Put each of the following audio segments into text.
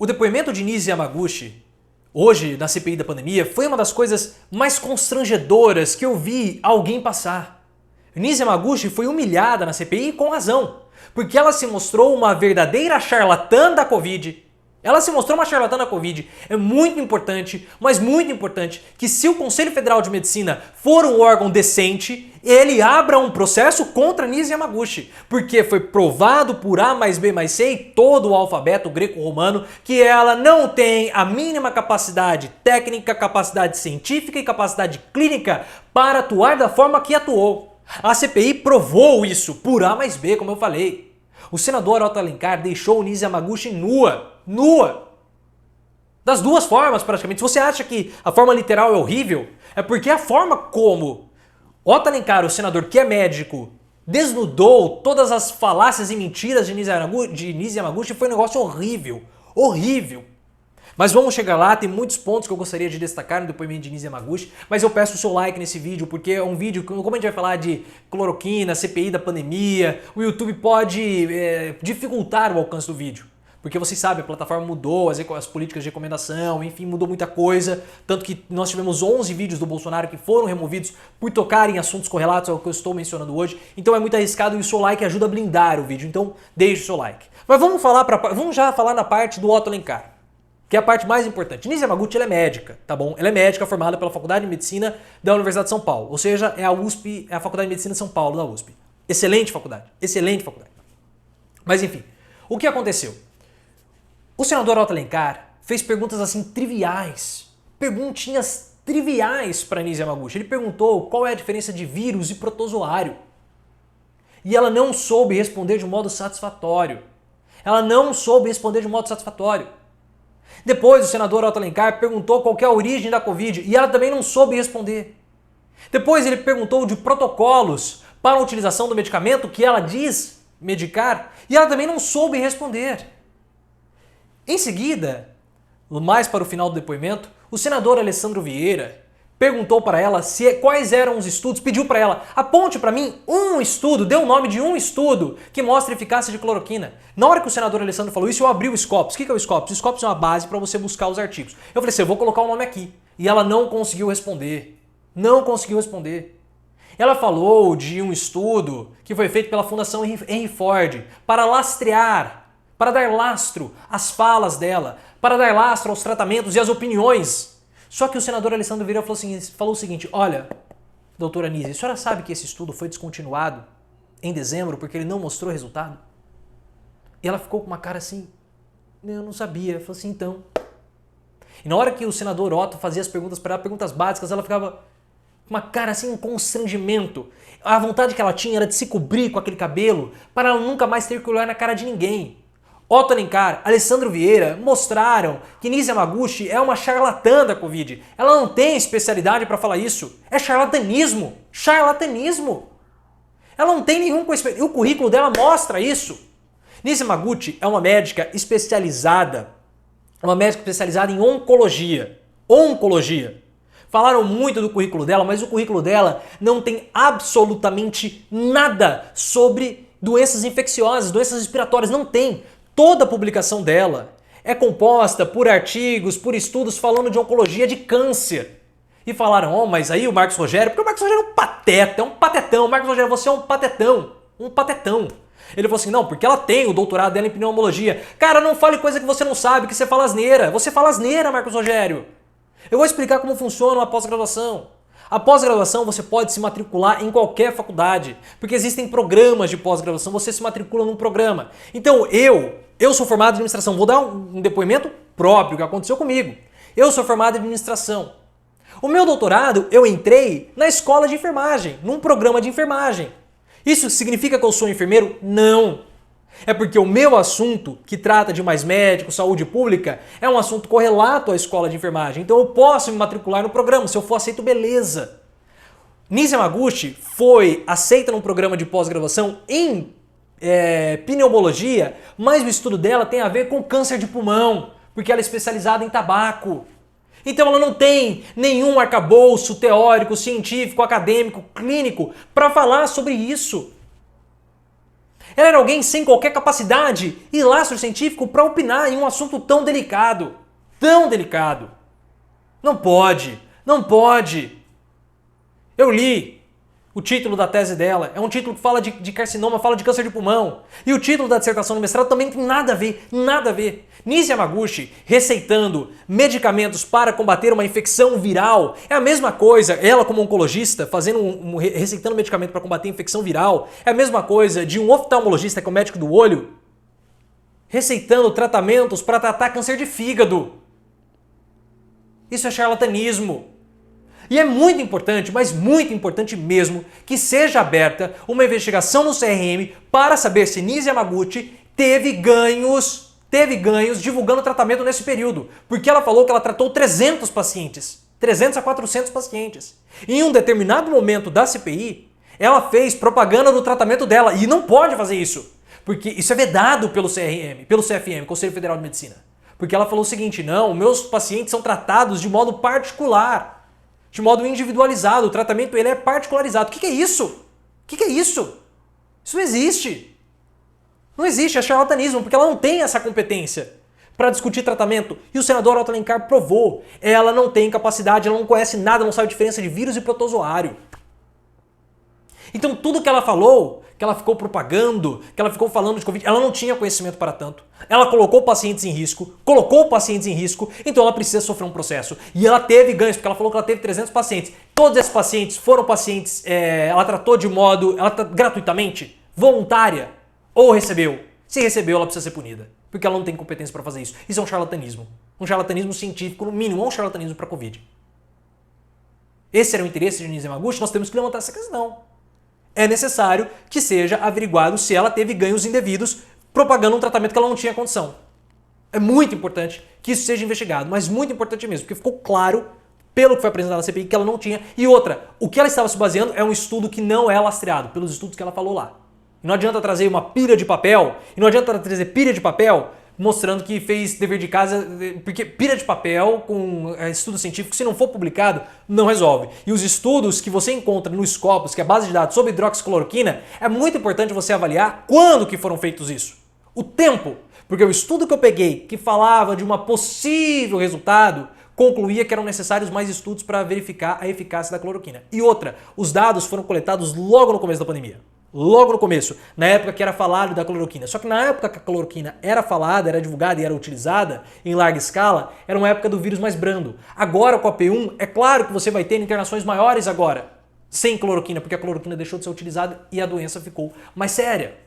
O depoimento de Nise Yamaguchi, hoje na CPI da pandemia, foi uma das coisas mais constrangedoras que eu vi alguém passar. Nise Yamaguchi foi humilhada na CPI com razão, porque ela se mostrou uma verdadeira charlatã da Covid. Ela se mostrou uma charlatã da Covid. É muito importante, mas muito importante, que se o Conselho Federal de Medicina for um órgão decente, ele abra um processo contra Nise Yamaguchi, porque foi provado por A mais B mais C e todo o alfabeto greco-romano que ela não tem a mínima capacidade técnica, capacidade científica e capacidade clínica para atuar da forma que atuou. A CPI provou isso por A mais B, como eu falei. O senador Otto Alencar deixou Nise Yamaguchi nua. Das duas formas, praticamente. Se você acha que a forma literal é horrível, é porque a forma como Otto Alencar, o senador que é médico, desnudou todas as falácias e mentiras de Nise Yamaguchi foi um negócio horrível. Horrível. Mas vamos chegar lá, tem muitos pontos que eu gostaria de destacar no depoimento de Nise Yamaguchi, mas eu peço o seu like nesse vídeo, porque é um vídeo, como a gente vai falar de cloroquina, CPI da pandemia, o YouTube pode dificultar o alcance do vídeo. Porque vocês sabem, a plataforma mudou, as políticas de recomendação, enfim, mudou muita coisa. Tanto que nós tivemos 11 vídeos do Bolsonaro que foram removidos por tocar em assuntos correlatos ao que eu estou mencionando hoje. Então é muito arriscado e o seu like ajuda a blindar o vídeo. Então deixe o seu like. Mas vamos já falar na parte do Otto Alencar, que é a parte mais importante. Nise Yamaguchi ela é médica, tá bom? Ela é médica formada pela Faculdade de Medicina da Universidade de São Paulo. Ou seja, é a USP, é a Faculdade de Medicina de São Paulo da USP. Excelente faculdade, excelente faculdade. Mas enfim, o que aconteceu? O senador Otto Alencar fez perguntas assim triviais, perguntinhas triviais para Nise Yamaguchi. Ele perguntou qual é a diferença de vírus e protozoário. E ela não soube responder de um modo satisfatório. Depois o senador Otto Alencar perguntou qual que é a origem da Covid e ela também não soube responder. Depois ele perguntou de protocolos para a utilização do medicamento que ela diz medicar e ela também não soube responder. Em seguida, mais para o final do depoimento, o senador Alessandro Vieira perguntou para ela quais eram os estudos, pediu para ela, aponte para mim um estudo, dê o nome de um estudo que mostre a eficácia de cloroquina. Na hora que o senador Alessandro falou isso, eu abri o Scopus. O que é o Scopus? O Scopus é uma base para você buscar os artigos. Eu falei assim, eu vou colocar o nome aqui. E ela não conseguiu responder. Ela falou de um estudo que foi feito pela Fundação Henry Ford para lastrear, para dar lastro às falas dela, para dar lastro aos tratamentos e às opiniões. Só que o senador Alessandro Vieira falou o seguinte, olha, doutora Nise, a senhora sabe que esse estudo foi descontinuado em dezembro porque ele não mostrou resultado? E ela ficou com uma cara assim, eu não sabia. Falou assim, então. E na hora que o senador Otto fazia as perguntas para ela, perguntas básicas, ela ficava com uma cara assim, um constrangimento. A vontade que ela tinha era de se cobrir com aquele cabelo para ela nunca mais ter que olhar na cara de ninguém. Otto Alencar, Alessandro Vieira mostraram que Nise Yamaguchi é uma charlatã da Covid. Ela não tem especialidade para falar isso. É charlatanismo. Ela não tem nenhum conhecimento. E o currículo dela mostra isso. Nise Yamaguchi é uma médica especializada. Em oncologia. Falaram muito do currículo dela, mas o currículo dela não tem absolutamente nada sobre doenças infecciosas, doenças respiratórias. Não tem. Toda a publicação dela é composta por artigos, por estudos falando de oncologia de câncer. E falaram, mas aí o Marcos Rogério, porque o Marcos Rogério é um pateta, é um patetão. Marcos Rogério, você é um patetão. Ele falou assim, não, porque ela tem o doutorado dela em pneumologia. Cara, não fale coisa que você não sabe, que você fala asneira. Você fala asneira, Marcos Rogério. Eu vou explicar como funciona uma pós-graduação. A pós-graduação você pode se matricular em qualquer faculdade, porque existem programas de pós-graduação, você se matricula num programa. Então eu sou formado em administração, vou dar um depoimento próprio que aconteceu comigo. Eu sou formado em administração. O meu doutorado eu entrei na escola de enfermagem, num programa de enfermagem. Isso significa que eu sou enfermeiro? Não. É porque o meu assunto, que trata de mais médicos, saúde pública, é um assunto correlato à escola de enfermagem. Então eu posso me matricular no programa, se eu for aceito, beleza. Nise Yamaguchi foi aceita num programa de pós-graduação em pneumologia, mas o estudo dela tem a ver com câncer de pulmão, porque ela é especializada em tabaco. Então ela não tem nenhum arcabouço teórico, científico, acadêmico, clínico para falar sobre isso. Ela era alguém sem qualquer capacidade e lastro científico para opinar em um assunto tão delicado. Tão delicado. Não pode. Não pode. Eu li o título da tese dela. É um título que fala de carcinoma, fala de câncer de pulmão. E o título da dissertação do mestrado também não tem nada a ver. Nada a ver. Nise Yamaguchi receitando medicamentos para combater uma infecção viral é a mesma coisa, ela como oncologista receitando medicamento para combater infecção viral, é a mesma coisa de um oftalmologista, que é o médico do olho, receitando tratamentos para tratar câncer de fígado. Isso é charlatanismo. E é muito importante, mas muito importante mesmo, que seja aberta uma investigação no CRM para saber se Nise Yamaguchi teve ganhos divulgando tratamento nesse período. Porque ela falou que ela tratou 300 pacientes. 300 a 400 pacientes. Em um determinado momento da CPI, ela fez propaganda do tratamento dela. E não pode fazer isso. Porque isso é vedado pelo CFM, Conselho Federal de Medicina. Porque ela falou o seguinte: não, meus pacientes são tratados de modo particular. De modo individualizado. O tratamento ele é particularizado. O que é isso? O que é isso? Isso não existe. Não existe, é charlatanismo, porque ela não tem essa competência para discutir tratamento. E o senador Otto Alencar provou. Ela não tem capacidade, ela não conhece nada, não sabe a diferença de vírus e protozoário. Então tudo que ela falou, que ela ficou propagando, que ela ficou falando de Covid, ela não tinha conhecimento para tanto. Ela colocou pacientes em risco, então ela precisa sofrer um processo. E ela teve ganhos, porque ela falou que ela teve 300 pacientes. Todos esses pacientes foram pacientes, ela tratou gratuitamente, voluntária, ou recebeu. Se recebeu, ela precisa ser punida, porque ela não tem competência para fazer isso. Isso é um charlatanismo. Um charlatanismo científico, no mínimo, um charlatanismo para Covid. Esse era o interesse de Nise Yamaguchi, nós temos que levantar essa questão. É necessário que seja averiguado se ela teve ganhos indevidos propagando um tratamento que ela não tinha condição. É muito importante que isso seja investigado, mas muito importante mesmo, porque ficou claro, pelo que foi apresentado na CPI, que ela não tinha. E outra, o que ela estava se baseando é um estudo que não é lastreado, pelos estudos que ela falou lá. E não adianta trazer uma pilha de papel, mostrando que fez dever de casa, porque pilha de papel com estudo científico, se não for publicado, não resolve. E os estudos que você encontra no Scopus, que é a base de dados sobre hidroxicloroquina, é muito importante você avaliar quando que foram feitos isso. O tempo. Porque o estudo que eu peguei, que falava de uma possível resultado, concluía que eram necessários mais estudos para verificar a eficácia da cloroquina. E outra, os dados foram coletados logo no começo da pandemia. Logo no começo, na época que era falado da cloroquina. Só que na época que a cloroquina era falada, era divulgada e era utilizada em larga escala, era uma época do vírus mais brando. Agora com a P1, é claro que você vai ter internações maiores agora, sem cloroquina, porque a cloroquina deixou de ser utilizada e a doença ficou mais séria.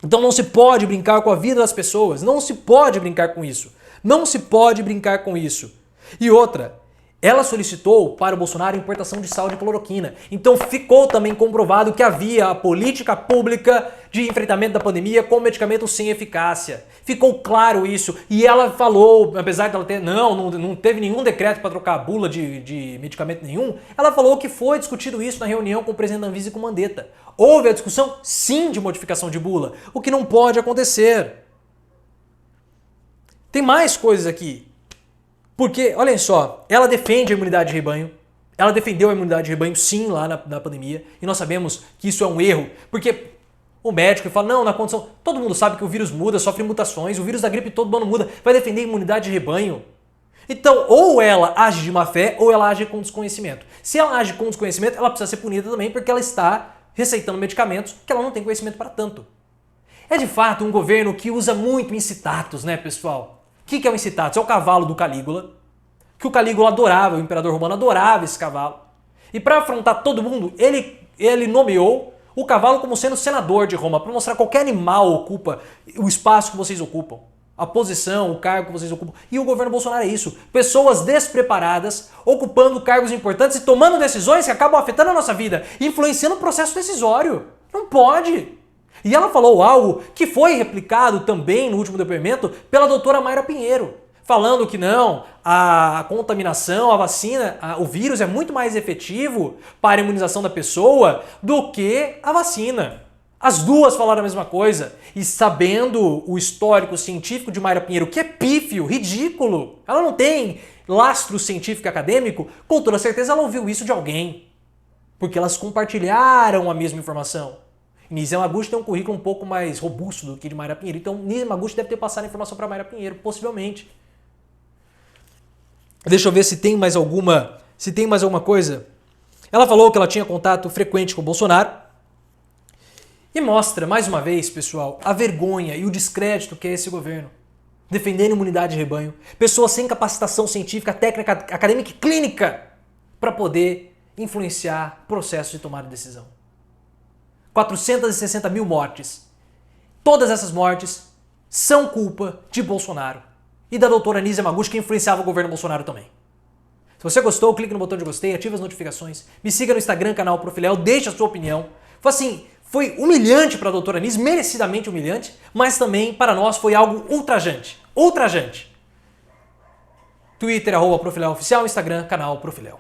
Então não se pode brincar com a vida das pessoas, não se pode brincar com isso. Não se pode brincar com isso. E outra, ela solicitou para o Bolsonaro a importação de sal de cloroquina. Então ficou também comprovado que havia a política pública de enfrentamento da pandemia com medicamento sem eficácia. Ficou claro isso. E ela falou, apesar de ela ter... Não teve nenhum decreto para trocar a bula de medicamento nenhum. Ela falou que foi discutido isso na reunião com o presidente da Anvisa e com o Mandetta. Houve a discussão, sim, de modificação de bula. O que não pode acontecer. Tem mais coisas aqui. Porque, olhem só, ela defende a imunidade de rebanho, ela defendeu a imunidade de rebanho sim lá na pandemia, e nós sabemos que isso é um erro, porque o médico fala, não, na condição, todo mundo sabe que o vírus muda, sofre mutações, o vírus da gripe todo ano muda, vai defender a imunidade de rebanho? Então, ou ela age de má fé, ou ela age com desconhecimento. Se ela age com desconhecimento, ela precisa ser punida também, porque ela está receitando medicamentos que ela não tem conhecimento para tanto. É de fato um governo que usa muito incitatus, né, pessoal? O que é o incitatus? É o cavalo do Calígula, que o Calígula adorava, o imperador romano adorava esse cavalo. E para afrontar todo mundo, ele nomeou o cavalo como sendo senador de Roma, para mostrar que qualquer animal ocupa o espaço que vocês ocupam, a posição, o cargo que vocês ocupam. E o governo Bolsonaro é isso. Pessoas despreparadas, ocupando cargos importantes e tomando decisões que acabam afetando a nossa vida, influenciando o processo decisório. Não pode! E ela falou algo que foi replicado também no último depoimento pela doutora Mayra Pinheiro, falando que não, a contaminação, a vacina, o vírus é muito mais efetivo para a imunização da pessoa do que a vacina. As duas falaram a mesma coisa. E sabendo o histórico científico de Mayra Pinheiro, que é pífio, ridículo, ela não tem lastro científico e acadêmico, com toda certeza ela ouviu isso de alguém. Porque elas compartilharam a mesma informação. Nise Yamaguchi tem um currículo um pouco mais robusto do que de Mayra Pinheiro. Então, Nise Yamaguchi deve ter passado a informação para Mayra Pinheiro, possivelmente. Deixa eu ver se tem mais alguma coisa. Ela falou que ela tinha contato frequente com o Bolsonaro. E mostra, mais uma vez, pessoal, a vergonha e o descrédito que é esse governo. Defendendo imunidade de rebanho. Pessoas sem capacitação científica, técnica, acadêmica e clínica para poder influenciar processos de tomada de decisão. 460 mil mortes. Todas essas mortes são culpa de Bolsonaro e da doutora Nise Yamaguchi, que influenciava o governo Bolsonaro também. Se você gostou, clique no botão de gostei, ative as notificações, me siga no Instagram, canal Profiléu, deixe a sua opinião. Foi humilhante para a doutora Nise, merecidamente humilhante, mas também para nós foi algo ultrajante. Ultrajante. Twitter, @Profiléu Oficial, Instagram, canal Profiléu.